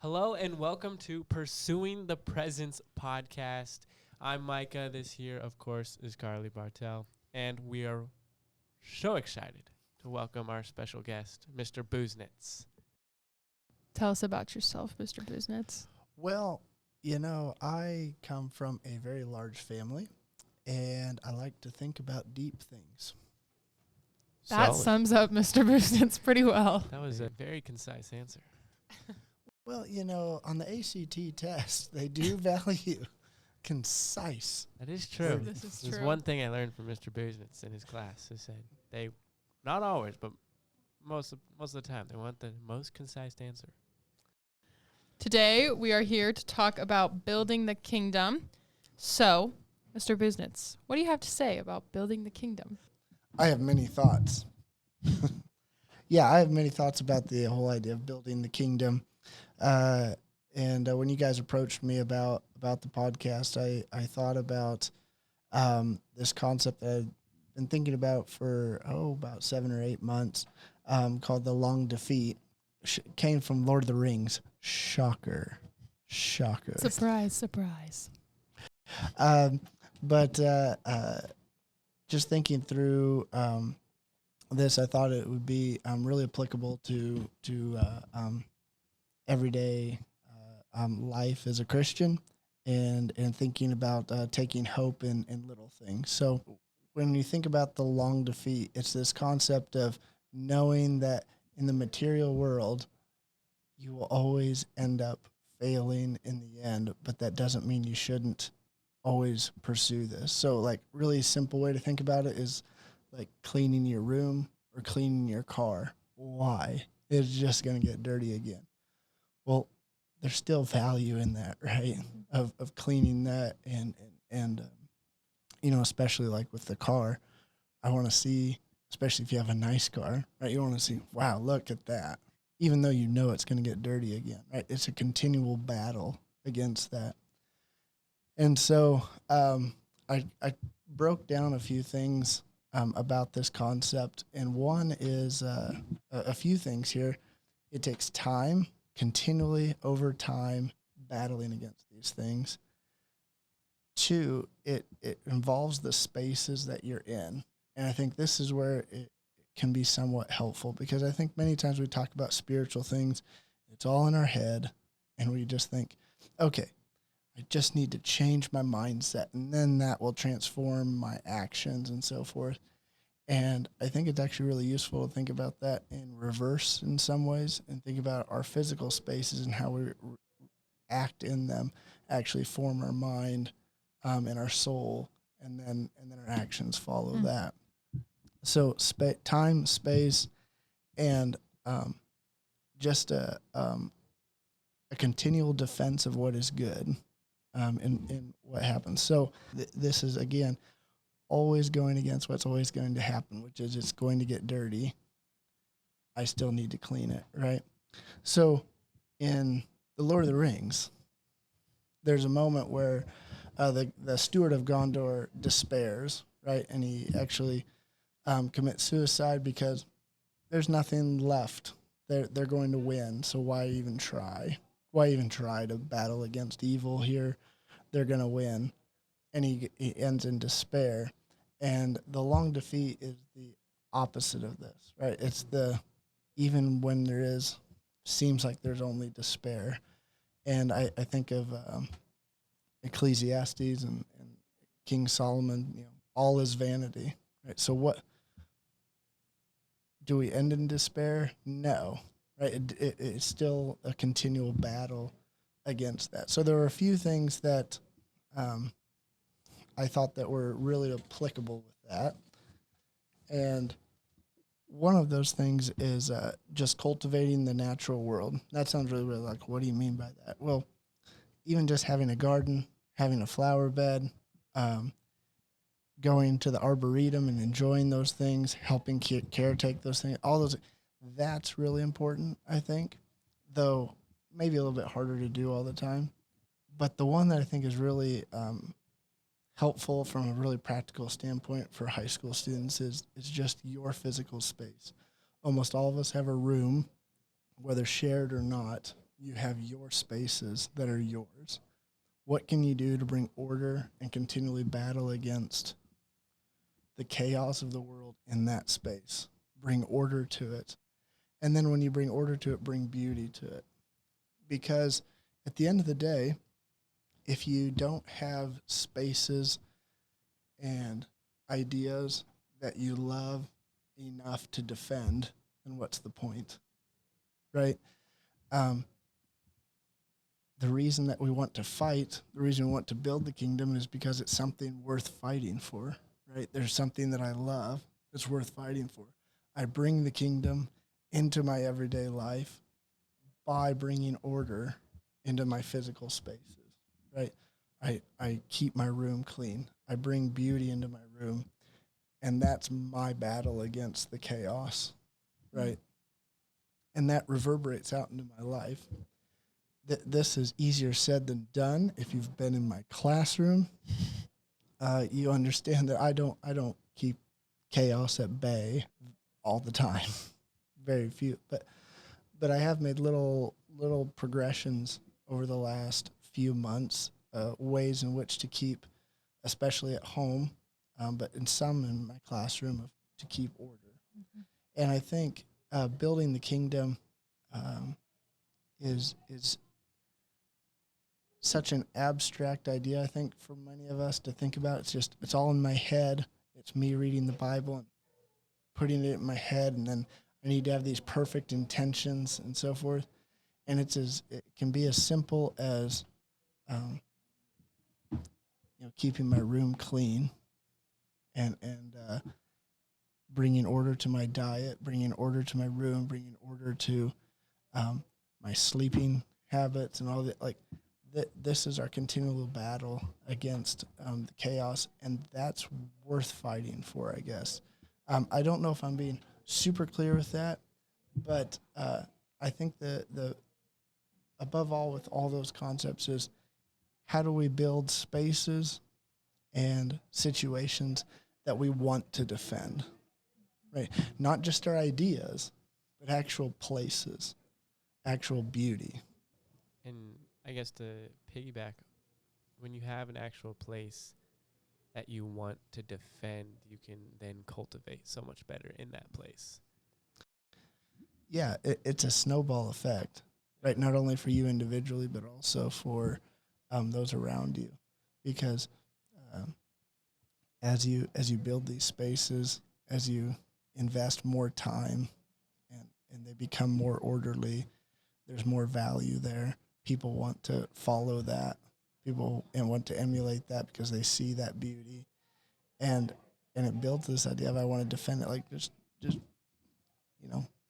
Hello and welcome to Pursuing the Presence podcast. I'm Micah. This here, of course, is Carly Bartel. And we are so excited to welcome our special guest, Mr. Busenitz. Tell us about yourself, Mr. Busenitz. Well, I come from a very large family, and I like to think about deep things. That Solid. sums up Mr. Busenitz pretty well. That was a very concise answer. Well, on the ACT test, they do value concise. That is true. This is There's true. one thing I learned from Mr. Busenitz in his class. He said they, not always, but most of the time, they want the most concise answer. Today, we are here to talk about building the kingdom. So, Mr. Busenitz, what do you have to say about building the kingdom? I have many thoughts. I have many thoughts about the whole idea of building the kingdom. And when you guys approached me about the podcast, I thought about this concept that I've been thinking about for, about 7 or 8 months, called the long defeat. Came from Lord of the Rings. Shocker. Surprise. But just thinking through this, I thought it would be really applicable to everyday life as a Christian and thinking about taking hope in little things. So when you think about the long defeat, it's this concept of knowing that in the material world, you will always end up failing in the end, but that doesn't mean you shouldn't always pursue this. So like really simple way to think about it is like cleaning your room or cleaning your car. Why? It's just going to get dirty again. Well, there's still value in that, right? Of cleaning that and especially like with the car, I want to see, especially if you have a nice car, right? You want to see, wow, look at that. Even though you know it's going to get dirty again, right? It's a continual battle against that. And so I broke down a few things about this concept, and one is a few things here. It takes time, continually over time, battling against these things. 2, it involves the spaces that you're in. And I think this is where it can be somewhat helpful, because I think many times we talk about spiritual things, it's all in our head, and we just think, okay, I just need to change my mindset, and then that will transform my actions and so forth. And I think it's actually really useful to think about that in reverse in some ways, and think about our physical spaces and how we act in them actually form our mind and our soul, and then our actions follow that. So time, space, and just a continual defense of what is good in what happens. So this is, again, always going against what's always going to happen, which is it's going to get dirty. I still need to clean it, right? So in The Lord of the Rings, there's a moment where the steward of Gondor despairs, right? And he actually commit suicide because there's nothing left. They're going to win, so why even try? Why even try to battle against evil here? They're going to win. And he ends in despair. And the long defeat is the opposite of this, right? It's even when seems like there's only despair. And I think of Ecclesiastes and King Solomon, all is vanity, right? So what? Do we end in despair? No, right? It's still a continual battle against that. So there were a few things that I thought that were really applicable with that. And one of those things is just cultivating the natural world. That sounds really, really like, what do you mean by that? Well, even just having a garden, having a flower bed, going to the arboretum and enjoying those things, helping caretake those things, all those, that's really important, I think, though maybe a little bit harder to do all the time. But the one that I think is really helpful from a really practical standpoint for high school students is just your physical space. Almost all of us have a room, whether shared or not, You have your spaces that are yours. What can you do to bring order and continually battle against the chaos of the world in that space? Bring order to it. And then when you bring order to it, bring beauty to it. Because at the end of the day, if you don't have spaces and ideas that you love enough to defend, then what's the point? Right? The reason that we want to fight, the reason we want to build the kingdom is because it's something worth fighting for, right? There's something that I love that's worth fighting for. I bring the kingdom into my everyday life by bringing order into my physical spaces, right? I keep my room clean. I bring beauty into my room, and that's my battle against the chaos, right? And that reverberates out into my life. This is easier said than done. If you've been in my classroom, you understand that I don't keep chaos at bay all the time. Very few, but I have made little progressions over the last few months, ways in which to keep, especially at home, but in my classroom, to keep order. Mm-hmm. And I think building the kingdom is such an abstract idea, I think, for many of us to think about. It's all in my head. It's me reading the Bible and putting it in my head, and then I need to have these perfect intentions and so forth. And it can be as simple as keeping my room clean and bringing order to my diet, bringing order to my room, bringing order to my sleeping habits and all that. Like this is our continual battle against the chaos, and that's worth fighting for, I guess. I don't know if I'm being super clear with that, but I think the above all with all those concepts is how do we build spaces and situations that we want to defend, right? Not just our ideas, but actual places, actual beauty. And I guess to piggyback, when you have an actual place that you want to defend, you can then cultivate so much better in that place. Yeah, it's a snowball effect, right? Not only for you individually, but also for those around you, because as you build these spaces, as you invest more time, and they become more orderly, there's more value there. People want to follow that. People and want to emulate that because they see that beauty, and it builds this idea of I want to defend it. Like just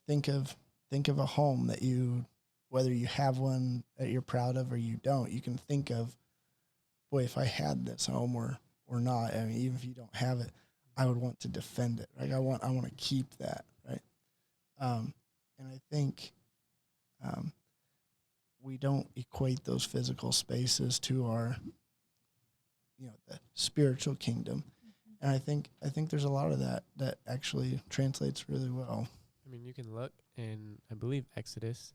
think of a home that you, whether you have one that you're proud of or you don't, you can think of, boy, if I had this home or not. I mean, even if you don't have it, I would want to defend it. Like I want to keep that, right? And I think we don't equate those physical spaces to our, the spiritual kingdom. And I think there's a lot of that actually translates really well. I mean, you can look in, I believe, Exodus,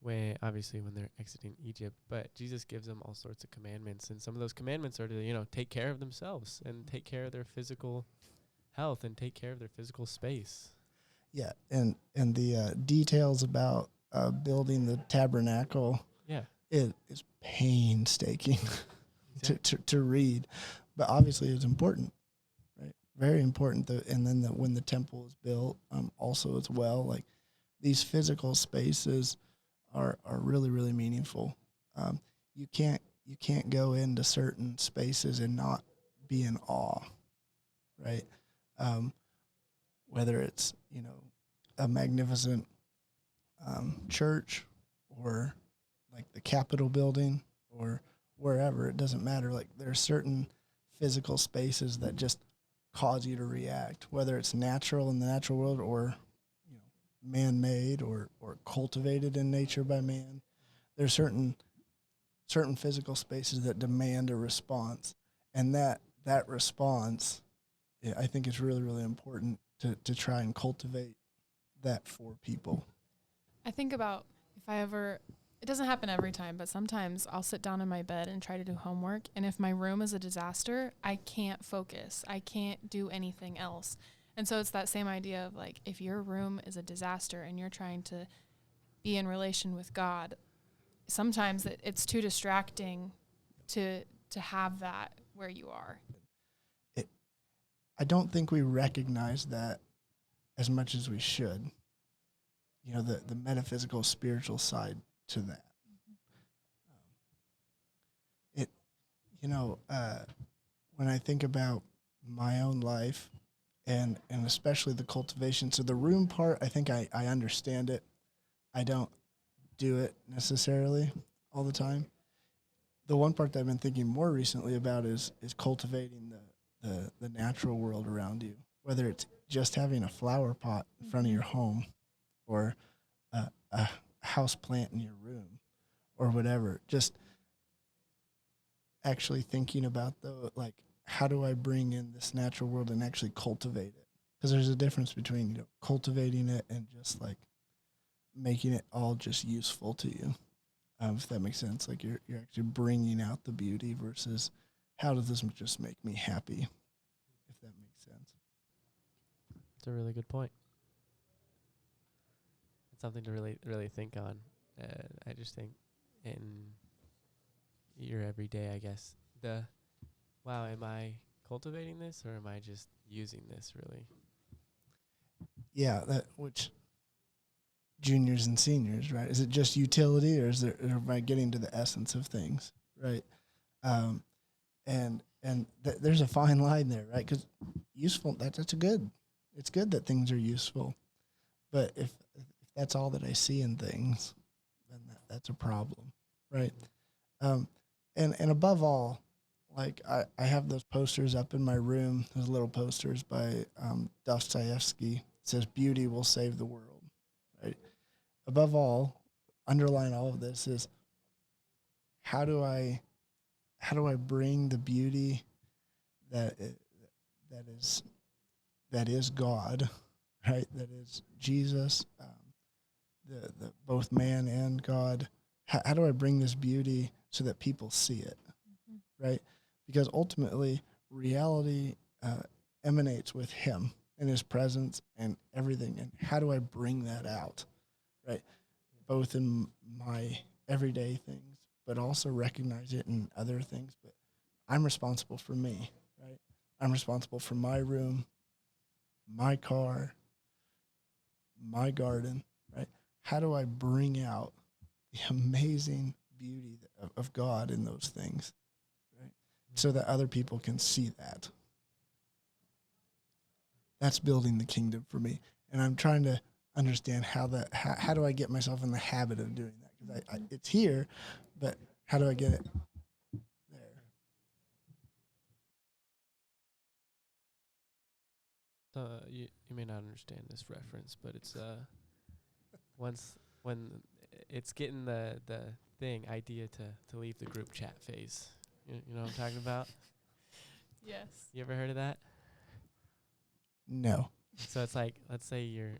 when they're exiting Egypt, but Jesus gives them all sorts of commandments, and some of those commandments are to, take care of themselves and take care of their physical health and take care of their physical space. Yeah, and the details about building the tabernacle, it is painstaking to read, but obviously it's important, right? Very important. And then when the temple is built, also as well, like these physical spaces are really, really meaningful. You can't go into certain spaces and not be in awe, right? Whether it's a magnificent church or like the Capitol building or wherever, it doesn't matter. Like there are certain physical spaces that just cause you to react, whether it's natural in the natural world or man-made or cultivated in nature by man. There's certain physical spaces that demand a response, and that response, I think, is really, really important to try and cultivate that for people. I think about if I ever It doesn't happen every time, but sometimes I'll sit down in my bed and try to do homework. And if my room is a disaster, I can't focus. I can't do anything else. And so it's that same idea of like, if your room is a disaster and you're trying to be in relation with God, sometimes it's too distracting to have that where you are. I don't think we recognize that as much as we should. You know, the metaphysical, spiritual side to that. When I think about my own life and especially the cultivation, so the room part, I think I understand it. I don't do it necessarily all the time. The one part that I've been thinking more recently about is cultivating the natural world around you, whether it's just having a flower pot in front of your home or a house plant in your room or whatever. Just actually thinking about how do I bring in this natural world and actually cultivate it? Because there's a difference between cultivating it and just like making it all just useful to you. If that makes sense, like you're actually bringing out the beauty versus how does this just make me happy, if that makes sense. It's a really good point. It's something to really think on. I just think in your everyday, I guess, wow, am I cultivating this or am I just using this really? Yeah, which juniors and seniors, right? Is it just utility or or am I getting to the essence of things, right? There's a fine line there, right? Because useful, that's good. It's good that things are useful, but if that's all that I see in things, then that's a problem, right? And above all, like I have those posters up in my room, those little posters by Dostoevsky. It says, "Beauty will save the world," right? Above all, underline all of this is how do I bring the beauty that is God, right? That is Jesus, the both man and God. How do I bring this beauty so that people see it, right? Because ultimately, reality emanates with Him and His presence and everything. And how do I bring that out, right? Both in my everyday things, but also recognize it in other things. But I'm responsible for me, right? I'm responsible for my room, my car, my garden, right? How do I bring out the amazing beauty of God in those things, right? So that other people can see that. That's building the kingdom for me. And I'm trying to understand how do I get myself in the habit of doing that? Because it's here, but how do I get it there? You may not understand this reference, but it's when it's getting the idea to leave the group chat phase. You know what I'm talking about? Yes. You ever heard of that? No. So it's like, let's say you're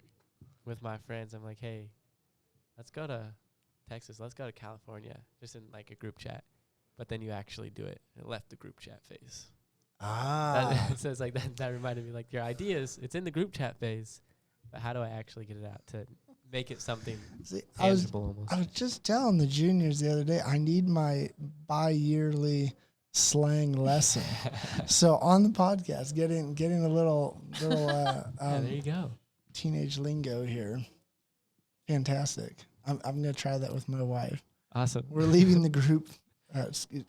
with my friends. I'm like, hey, let's go to Texas. Let's go to California, just in like a group chat. But then you actually do it. It left the group chat phase. So it's like that reminded me, like, your ideas, it's in the group chat phase, but how do I actually get it out to make it something tangible almost? I was just telling the juniors the other day, I need my bi-yearly slang lesson. So on the podcast, getting a little there you go. Teenage lingo here. Fantastic. I'm going to try that with my wife. Awesome. We're leaving the group.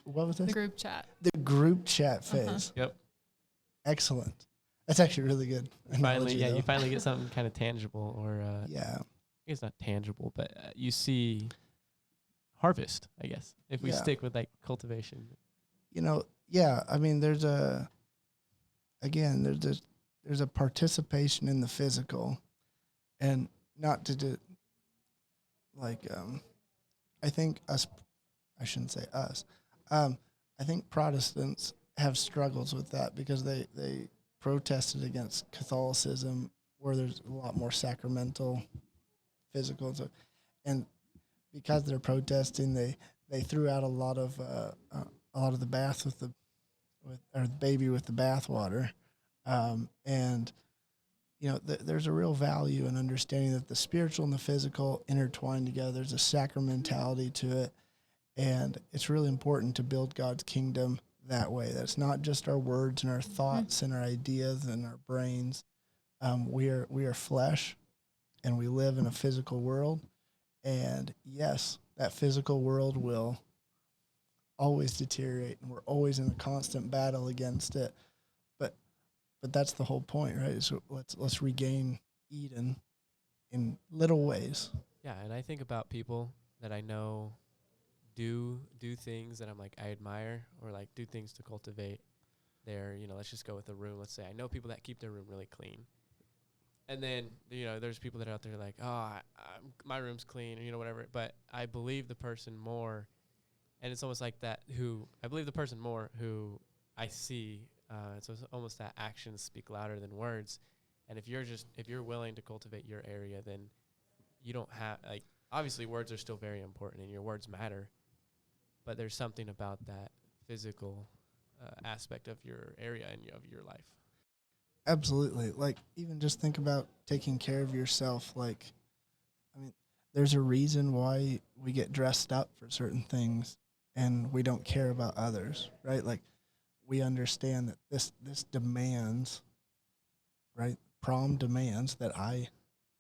What was this? The group chat. The group chat phase. Yep. Excellent. That's actually really good. You finally get something kind of tangible, or yeah. It's not tangible, but you see harvest, I guess, if we stick with like cultivation. Yeah. I mean, there's a participation in the physical, and not to do like I think I shouldn't say us. I think Protestants have struggles with that because they protested against Catholicism, where there's a lot more sacramental, physical, and because they're protesting, they threw out a lot of the bath or the baby with the bathwater, and there's a real value in understanding that the spiritual and the physical intertwine together. There's a sacramentality to it, and it's really important to build God's kingdom that way. That's not just our words and our thoughts and our ideas and our brains. We are flesh, and we live in a physical world. And yes, that physical world will always deteriorate, and we're always in a constant battle against it. But that's the whole point, right? So let's regain Eden in little ways. Yeah, and I think about people that I know do things that I'm like I admire, or like do things to cultivate their, let's just go with the room. Let's say I know people that keep their room really clean. And then, there's people that are out there like, my room's clean, or whatever. But I believe the person more, and it's almost like that I believe the person more who I see. So it's almost that actions speak louder than words. And if you're willing to cultivate your area, then you don't have, obviously words are still very important and your words matter, but there's something about that physical aspect of your area and of your life. Absolutely. Even just think about taking care of yourself. There's a reason why we get dressed up for certain things and we don't care about others, right? We understand that this demands, right? Prom demands that I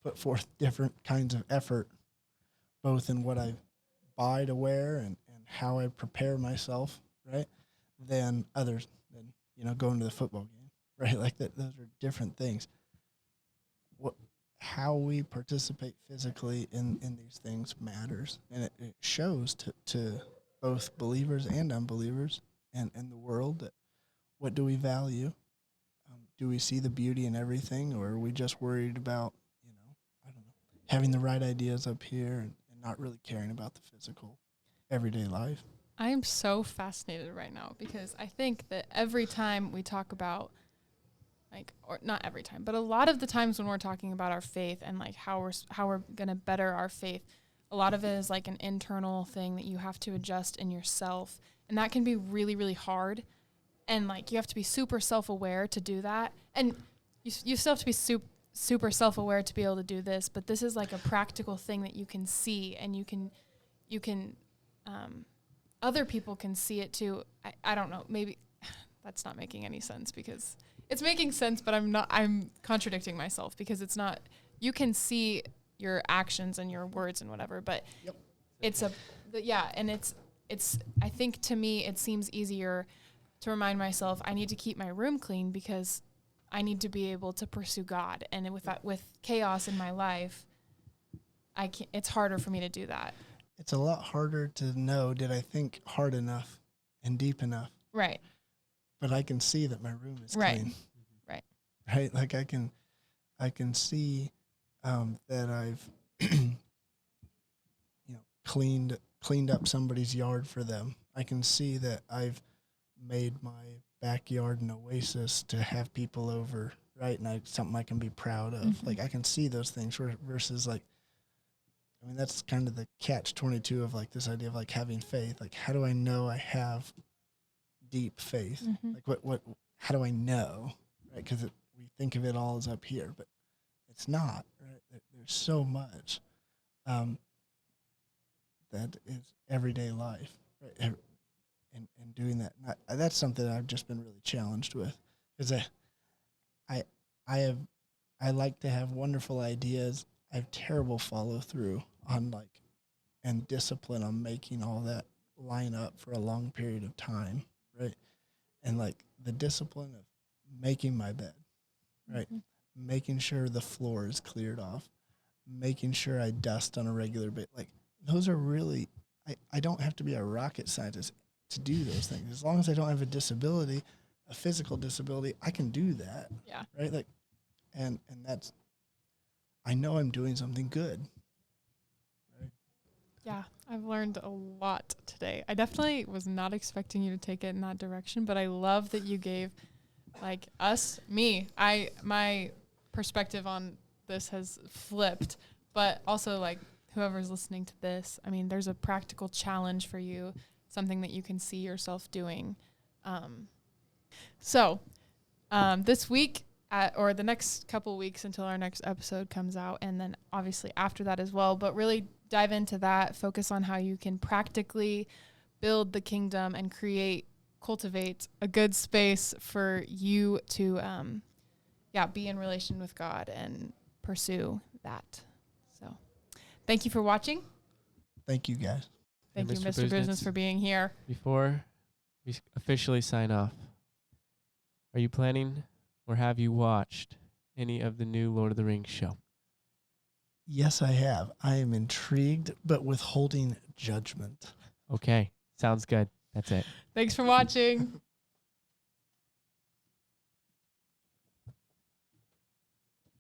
put forth different kinds of effort, both in what I buy to wear and how I prepare myself, right? Than others, going to the football game, right? Those are different things. How we participate physically in these things matters, and it shows to both believers and unbelievers and the world that what do we value? Do we see the beauty in everything, or are we just worried about, having the right ideas up here and not really caring about the physical everyday life? I am so fascinated right now because I think that every time we talk about, or not every time, but a lot of the times when we're talking about our faith and how we're going to better our faith, a lot of it is an internal thing that you have to adjust in yourself. And that can be really, really hard. And you have to be super self-aware to do that. And you still have to be super self-aware to be able to do this. But this is a practical thing that you can see, and you can other people can see it too. I don't know. Maybe that's not making any sense, because it's making sense, but I'm contradicting myself, because it's not, you can see your actions and your words and whatever, but yep. And it's, I think to me, it seems easier to remind myself I need to keep my room clean because I need to be able to pursue God. And with chaos in my life, it's harder for me to do that. It's a lot harder to know, did I think hard enough and deep enough? Right. But I can see that my room is right. clean. Right. Right. I can see that I've cleaned up somebody's yard for them. I can see that I've made my backyard an oasis to have people over, right? And something I can be proud of. Mm-hmm. I can see those things versus that's kind of the catch-22 of this idea of having faith. How do I know I have deep faith? Mm-hmm. How do I know? Right? Because we think of it all as up here, but it's not, right? There's so much that is everyday life, right? And doing that. That's something that I've just been really challenged with, because I like to have wonderful ideas. I have terrible follow through on and discipline on making all that line up for a long period of time, right? And the discipline of making my bed, right? Mm-hmm. Making sure the floor is cleared off, making sure I dust on a regular basis. Those are really, I don't have to be a rocket scientist to do those things. As long as I don't have a disability, a physical disability, I can do that. Yeah. Right? And that's, I know I'm doing something good. Right? Yeah, I've learned a lot today. I definitely was not expecting you to take it in that direction, but I love that you gave my perspective on this has flipped, but also whoever's listening to this, I mean, there's a practical challenge for you, something that you can see yourself doing. This week or the next couple weeks until our next episode comes out, and then obviously after that as well, but really dive into that, focus on how you can practically build the kingdom and cultivate a good space for you to, be in relation with God and pursue that. So thank you for watching. Thank you, guys. Thank you, Mr. Busenitz, for being here. Before we officially sign off, are you planning or have you watched any of the new Lord of the Rings show? Yes, I have. I am intrigued, but withholding judgment. Okay, sounds good. That's it. Thanks for watching.